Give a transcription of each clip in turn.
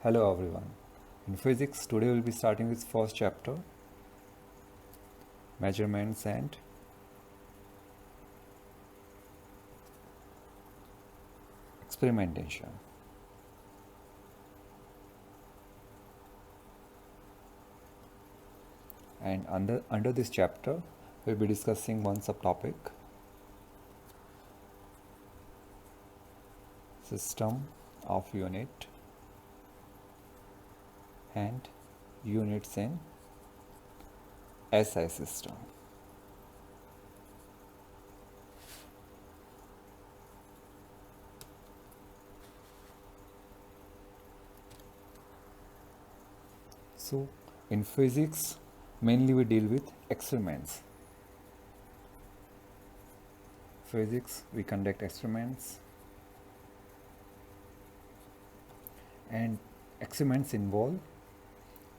Hello everyone. In physics, today we'll be starting with first chapter, measurements and experimentation. And under this chapter, we'll be discussing one subtopic, system of unit and units in SI system. So in physics, mainly we deal with experiments. Physics, we conduct experiments, and experiments involve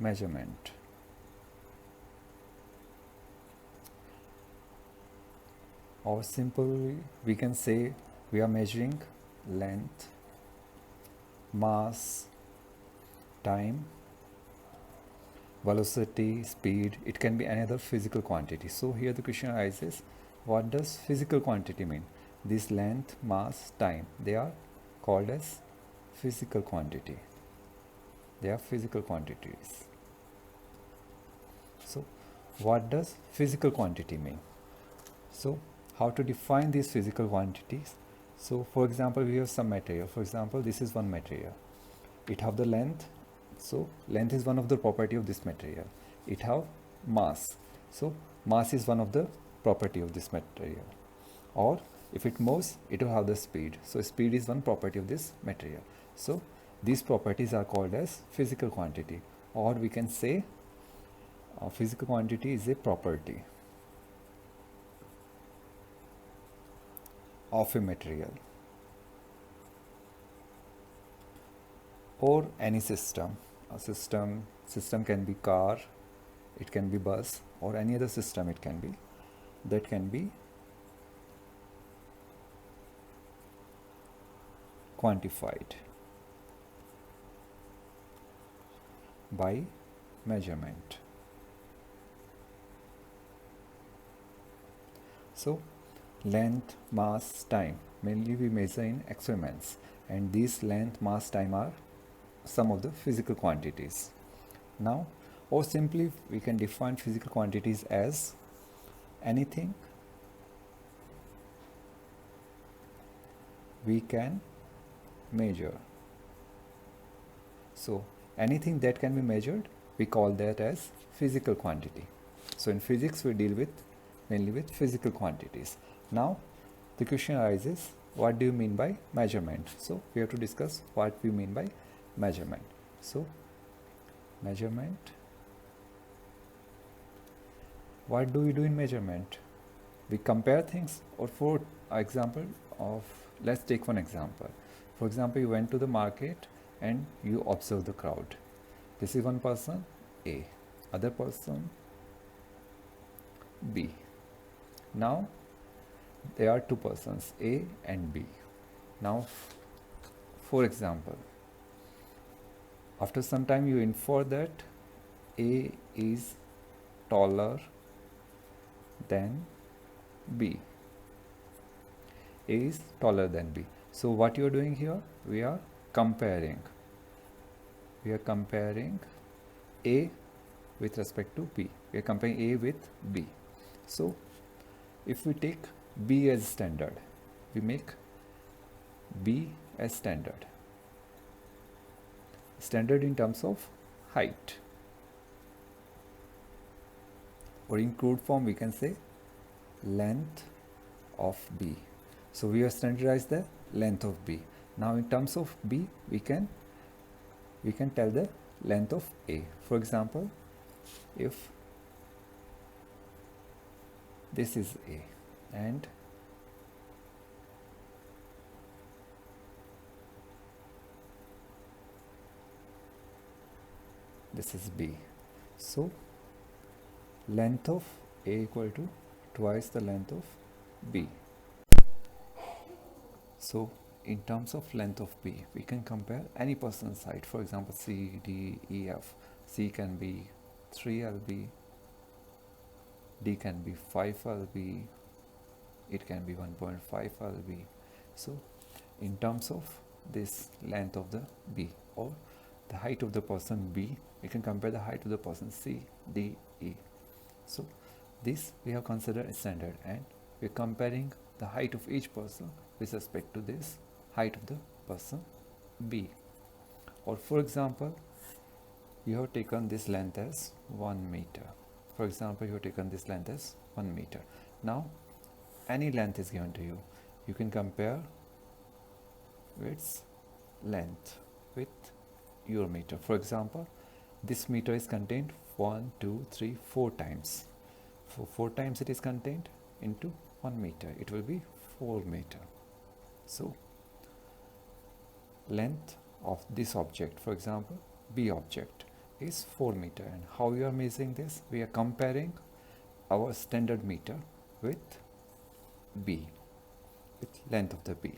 measurement. Or simply, we can say we are measuring length, mass, time, velocity, speed. It can be another physical quantity. So here the question arises, what does physical quantity mean? This length, mass, time, they are called as physical quantity. They are physical quantities. So what does physical quantity mean? So how to define these physical quantities? So for example, we have some material. For example, this is one material. It have the length. So length is one of the property of this material. It have mass. So mass is one of the property of this material. Or if it moves, it will have the speed. So speed is one property of this material. So these properties are called as physical quantity. Or we can say physical quantity is a property of a material or any system. A system can be car, it can be bus, or any other system it can be, that can be quantified by measurement. So length, mass, time, mainly we measure in experiments, and these length, mass, time are some of the physical quantities. Now, or simply we can define physical quantities as anything we can measure. So anything that can be measured, we call that as physical quantity. So in physics, we deal with mainly with physical quantities. Now the question arises, what do you mean by measurement? So we have to discuss what we mean by measurement. So measurement, what do we do in measurement? We compare things. Or for example of, let's take one example. For example, you went to the market and you observe the crowd. This is one person A, other person B. Now there are two persons A and B. Now for example, after some time you infer that A is taller than B. A is taller than B. So what you are doing here? We are comparing. We are comparing A with respect to B. We are comparing A with B. So if we take B as standard, we make B as standard. Standard in terms of height. Or in crude form, we can say length of B. So we have standardized the length of B. Now in terms of B, we can tell the length of A. For example, if this is A and this is B. So length of A equal to twice the length of B. So in terms of length of B, we can compare any person's height. For example, C, D, E, F. C can be 3 lb, D can be 5 lb, it can be 1.5 lb. So in terms of this length of the B or the height of the person B, we can compare the height of the person C, D, E. So this we have considered standard, and we are comparing the height of each person with respect to this height of the person B. Or for example, you have taken this length as 1 meter. For example, you have taken this length as 1 meter. Now any length is given to you. You can compare its length with your meter. For example, this meter is contained 1, 2, 3, 4 times. For 4 times it is contained into 1 meter. It will be 4 meter. So length of this object, for example B object, is 4 meter. And how we are measuring this? We are comparing our standard meter with B, with length of the B.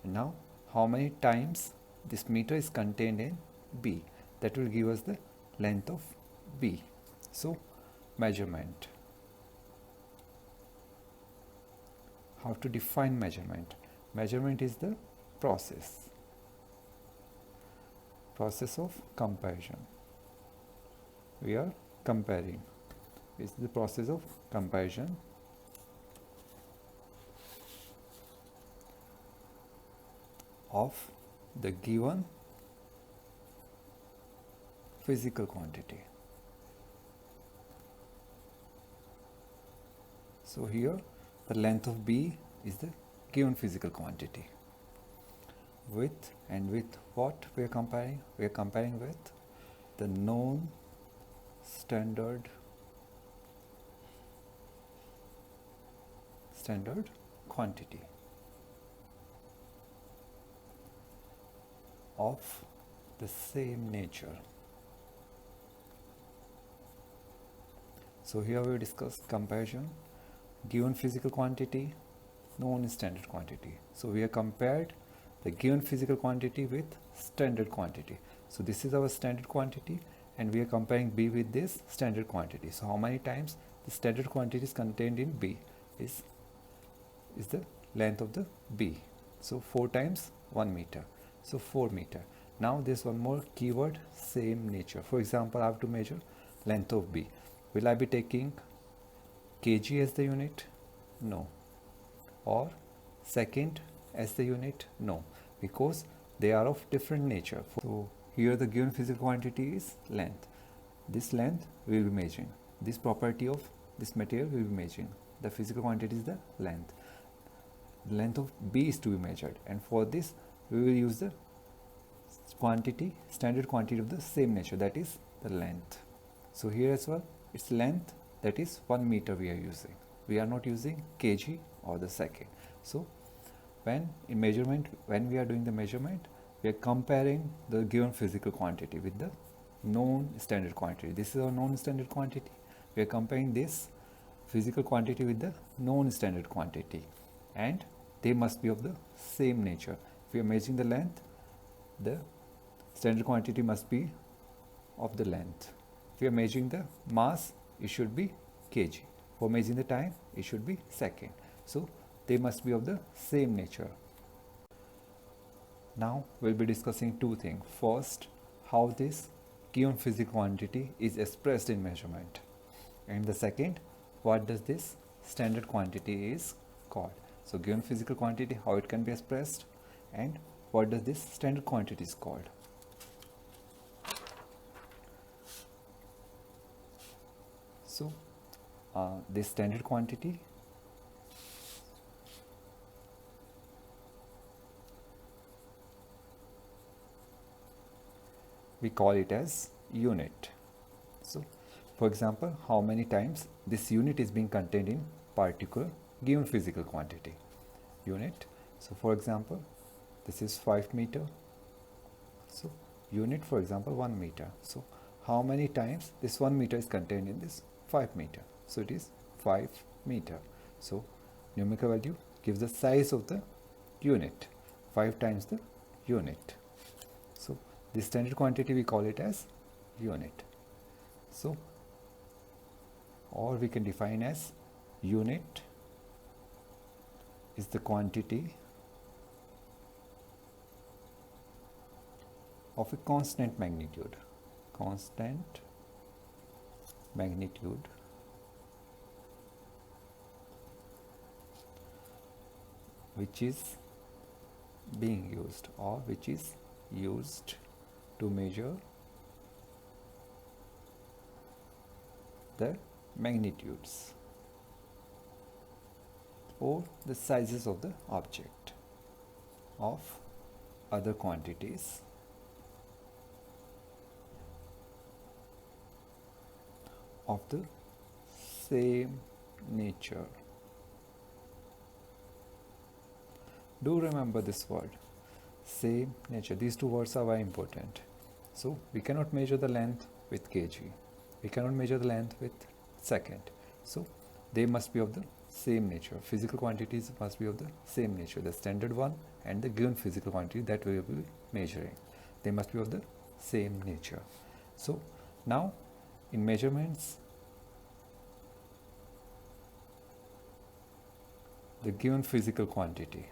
And now how many times this meter is contained in B, that will give us the length of B. So measurement. How to define measurement? Measurement is the process of comparison. We are comparing. It's the process of comparison of the given physical quantity. So here the length of B is the given physical quantity. With what we are comparing? We are comparing with the known standard quantity of the same nature. So here we discuss comparison, given physical quantity, known standard quantity. So we have compared the given physical quantity with standard quantity. So this is our standard quantity, and we are comparing B with this standard quantity. So how many times the standard quantity is contained in B is the length of the B. So 4 times 1 meter. So 4 meter. Now there's one more keyword, same nature. For example, I have to measure length of B. Will I be taking kg as the unit? No. Or second as the unit? No, because they are of different nature. So here the given physical quantity is length. This length we will be measuring. This property of this material we will be measuring. The physical quantity is the length. The length of B is to be measured, and for this we will use the quantity, standard quantity of the same nature, that is the length. So here as well, its length, that is 1 meter we are using. We are not using kg or the second. So when we are doing the measurement, we are comparing the given physical quantity with the known standard quantity. This is our known standard quantity. We are comparing this physical quantity with the known standard quantity, and they must be of the same nature. If we are measuring the length, the standard quantity must be of the length. If we are measuring the mass, it should be kg. For measuring the time, it should be second. So they must be of the same nature. Now we'll be discussing two things. First, how this given physical quantity is expressed in measurement, and the second, what does this standard quantity is called. So given physical quantity, how it can be expressed, and what does this standard quantity is called. So this standard quantity we call it as unit. So for example, how many times this unit is being contained in particular given physical quantity unit. So for example, this is 5 meter. So unit, for example, 1 meter. So how many times this 1 meter is contained in this 5 meter? So it is 5 meter. So numerical value gives the size of the unit. 5 times the unit. So this standard quantity we call it as unit. So, or we can define as unit is the quantity of a constant magnitude, which is being used or which is used to measure the magnitudes or the sizes of the object of other quantities of the same nature. Do remember this word, same nature. These two words are very important. So we cannot measure the length with kg. We cannot measure the length with second. So they must be of the same nature. Physical quantities must be of the same nature. The standard one and the given physical quantity that we will be measuring, they must be of the same nature. So now in measurements, the given physical quantity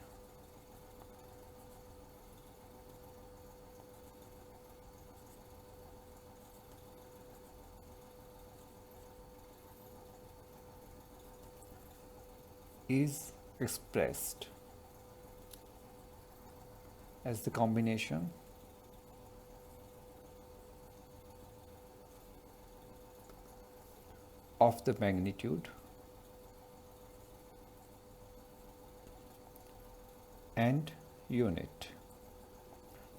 is expressed as the combination of the magnitude and unit.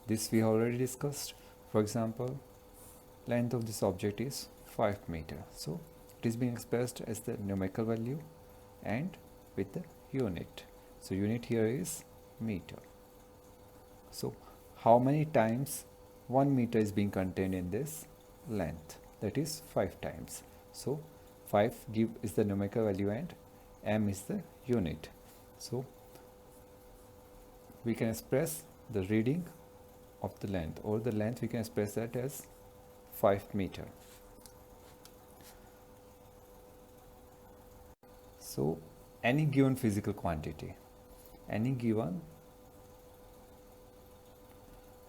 This we already discussed. For example, length of this object is 5 meters. So it is being expressed as the numerical value and with the unit. So unit here is meter. So how many times 1 meter is being contained in this length? That is 5 times. So 5 is the numerical value and m is the unit. So we can express the reading of the length, or the length we can express that as 5 meter. So any given physical quantity, any given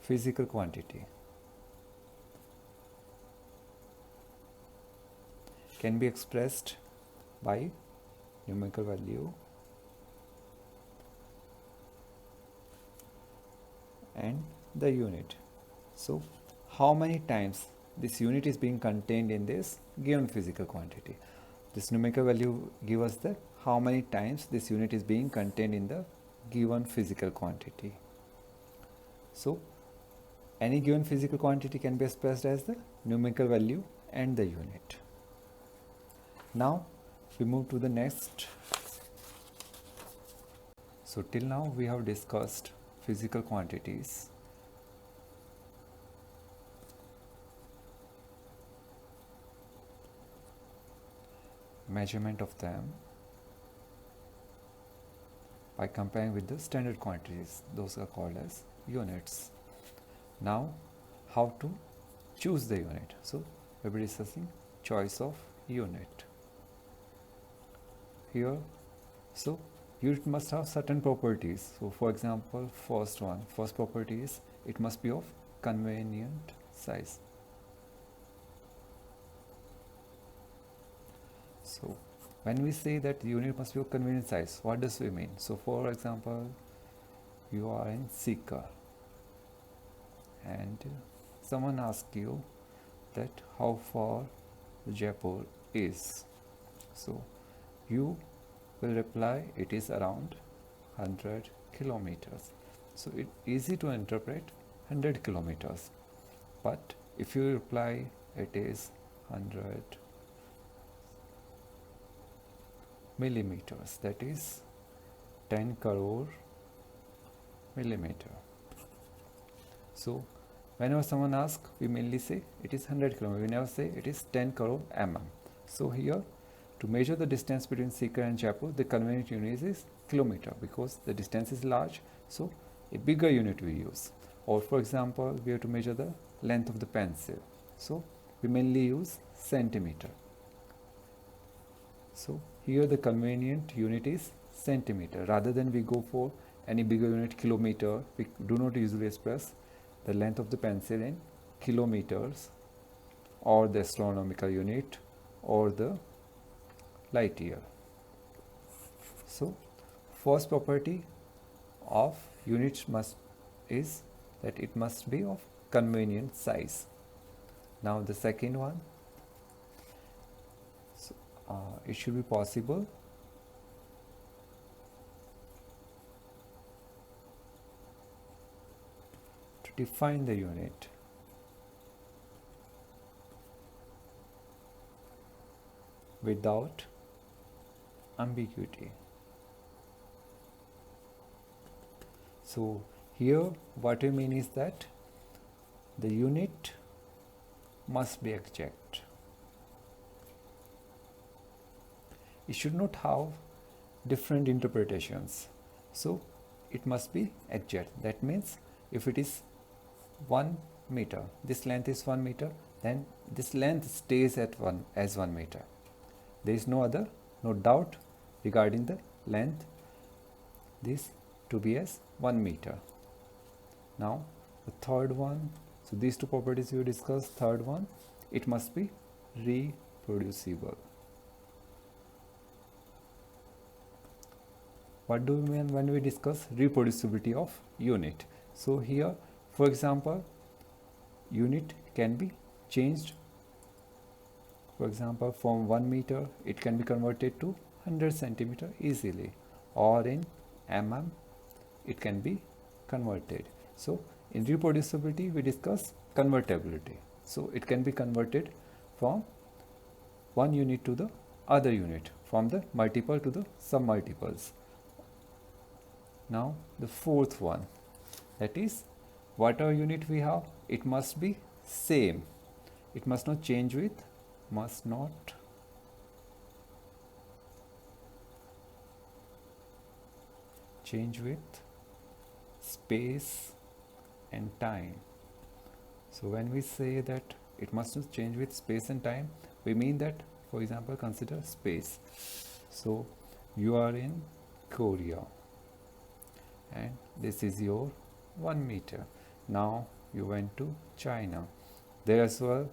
physical quantity can be expressed by numerical value and the unit. So how many times this unit is being contained in this given physical quantity? This numerical value gives us the how many times this unit is being contained in the given physical quantity. So any given physical quantity can be expressed as the numerical value and the unit. Now we move to the next. So till now we have discussed physical quantities, measurement of them by comparing with the standard quantities. Those are called as units. Now how to choose the unit. So we'll be discussing choice of unit here. So unit must have certain properties. So for example, first property is it must be of convenient size. So when we say that the unit must be of convenient size, what does we mean? So for example, you are in Sikar and someone asks you that how far Jaipur is. So you will reply it is around 100 kilometers. So it's easy to interpret 100 kilometers. But if you reply it is 100 millimeters, that is 10 crore millimeter. So whenever someone asks, we mainly say it is 100 kilometers. We never say it is 10 crore mm. So here, to measure the distance between Sikar and Jaipur, the convenient unit is kilometer because the distance is large. So a bigger unit we use. Or for example, we have to measure the length of the pencil. So we mainly use centimeter. So here the convenient unit is centimeter. Rather than we go for any bigger unit, kilometer, we do not usually express the length of the pencil in kilometers or the astronomical unit or the light year. So first property of units is that it must be of convenient size. Now the second one, it should be possible to define the unit without ambiguity. So here what we mean is that the unit must be exact. It should not have different interpretations. So it must be exact. That means if it is 1 meter, this length is 1 meter, then this length stays at 1 meter. There is no doubt regarding the length, this to be as 1 meter. Now the third one, so these two properties we discussed. Third one, it must be reproducible. What do we mean when we discuss reproducibility of unit? So here, for example, unit can be changed. For example, from 1 meter, it can be converted to 100 centimeter easily, or in mm, it can be converted. So in reproducibility, we discuss convertibility. So it can be converted from one unit to the other unit, from the multiple to the submultiples. Now the fourth one, that is, whatever unit we have, it must be same. It must not change with space and time. So when we say that it must not change with space and time, we mean that, for example, consider space. So you are in Korea and this is your 1 meter. Now you went to China. There as well,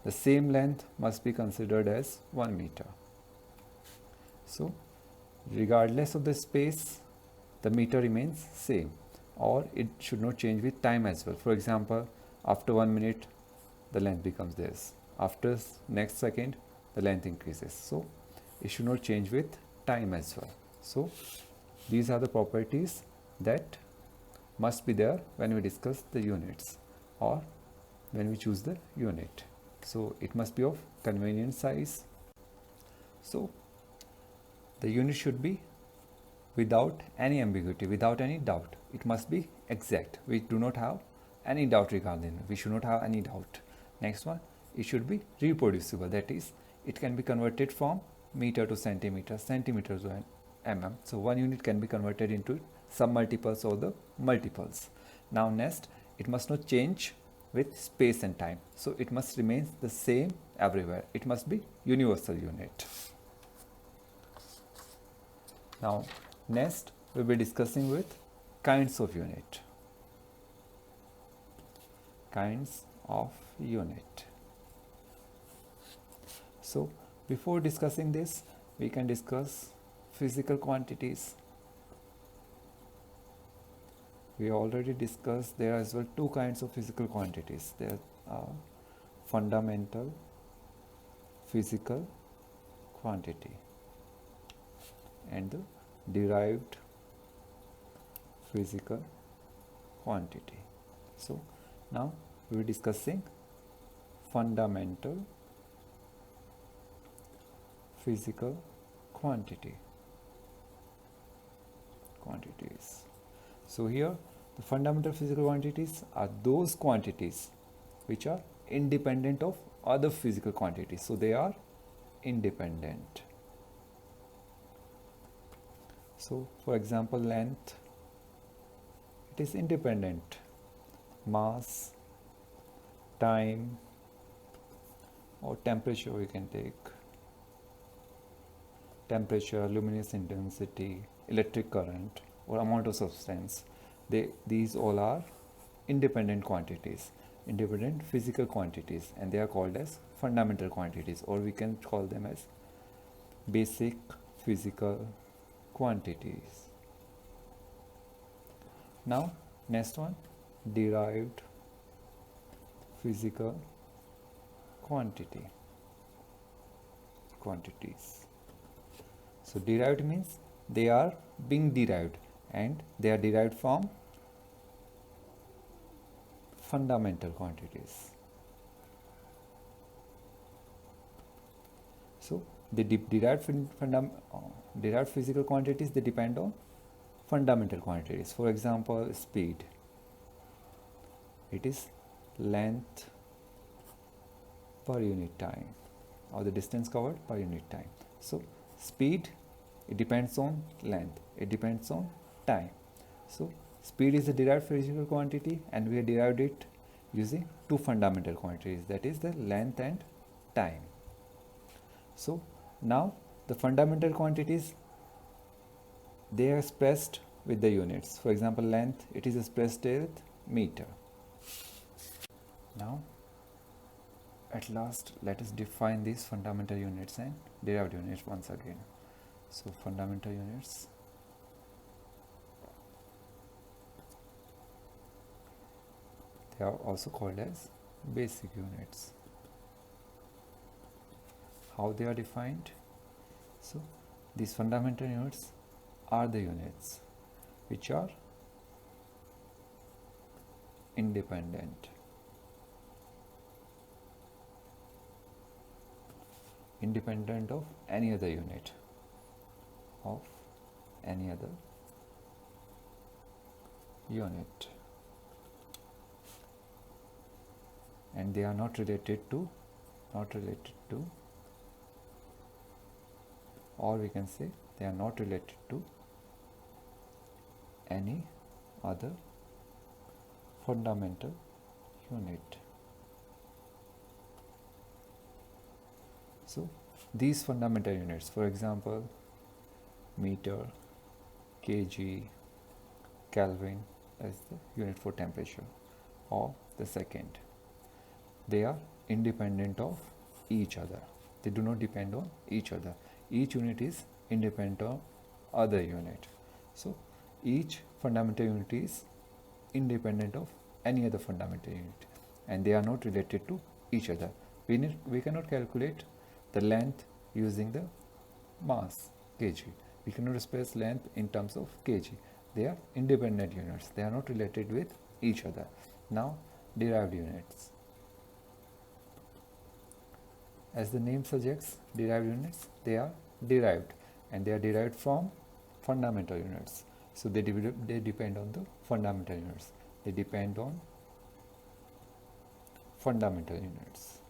the same length must be considered as 1 meter. So regardless of the space, the meter remains same, or it should not change with time as well. For example, after 1 minute, the length becomes this. After next second, the length increases. So it should not change with time as well. So these are the properties that must be there when we discuss the units or when we choose the unit. So it must be of convenient size. So the unit should be without any ambiguity, without any doubt. It must be exact. We do not have any doubt regarding it. We should not have any doubt. Next one, it should be reproducible. That is, it can be converted from meter to centimeter, centimeter to mm. So one unit can be converted into some multiples or the multiples. Now next, it must not change with space and time. So it must remain the same everywhere. It must be universal unit. Now next, we'll be discussing with kinds of unit. Kinds of unit. So before discussing this, we can discuss physical quantities. We already discussed there as well two kinds of physical quantities. There are fundamental physical quantity and the derived physical quantity. So now we will be discussing fundamental physical quantities. So here the fundamental physical quantities are those quantities which are independent of other physical quantities. So they are independent. So for example, length, It is independent. Mass, time, or temperature we can take. Temperature, luminous intensity, electric current, or amount of substance. These all are independent quantities, independent physical quantities, and they are called as fundamental quantities, or we can call them as basic physical quantities. Now, next one, derived physical quantities. So derived means they are being derived, and they are derived from fundamental quantities. So the derived physical quantities, they depend on fundamental quantities. For example, speed. It is length per unit time, or the distance covered per unit time. So speed, it depends on length, it depends on time. So speed is a derived physical quantity, and we have derived it using two fundamental quantities, that is the length and time. So now the fundamental quantities, they are expressed with the units. For example, length, it is expressed with meter. Now at last, let us define these fundamental units and derived units once again. So fundamental units, they are also called as basic units. How they are defined? So these fundamental units are the units which are independent of any other unit, and they are not related to, or we can say they are not related to any other fundamental unit. So these fundamental units, for example, meter, kg, Kelvin, as the unit for temperature, or the second, they are independent of each other. They do not depend on each other. Each unit is independent of other unit. So each fundamental unit is independent of any other fundamental unit, and they are not related to each other. We cannot calculate the length using the mass, kg. We cannot express length in terms of kg. They are independent units. They are not related with each other. Now, derived units. As the name suggests, derived units, they are derived, and they are derived from fundamental units. So they depend on the fundamental units. They depend on fundamental units.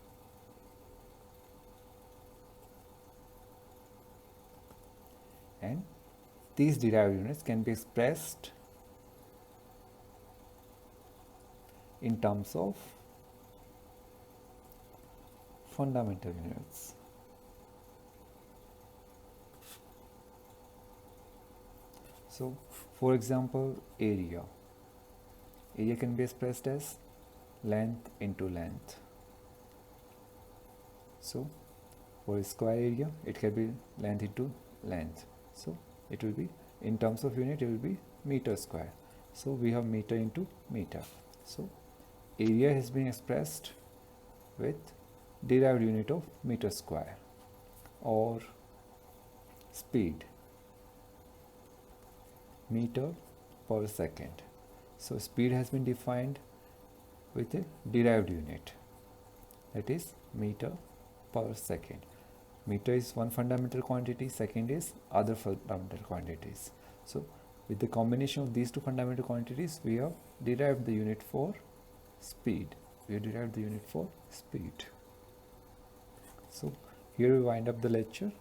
And these derived units can be expressed in terms of fundamental units. So, for example, area. Area can be expressed as length into length. So, for a square area, it can be length into length. So, it will be, in terms of unit, it will be meter square. So, we have meter into meter. So, area has been expressed with derived unit of meter square, or speed, meter per second. So speed has been defined with a derived unit, that is meter per second. Meter is one fundamental quantity, second is other fundamental quantities. So with the combination of these two fundamental quantities, we have derived the unit for speed. So here we wind up the lecture.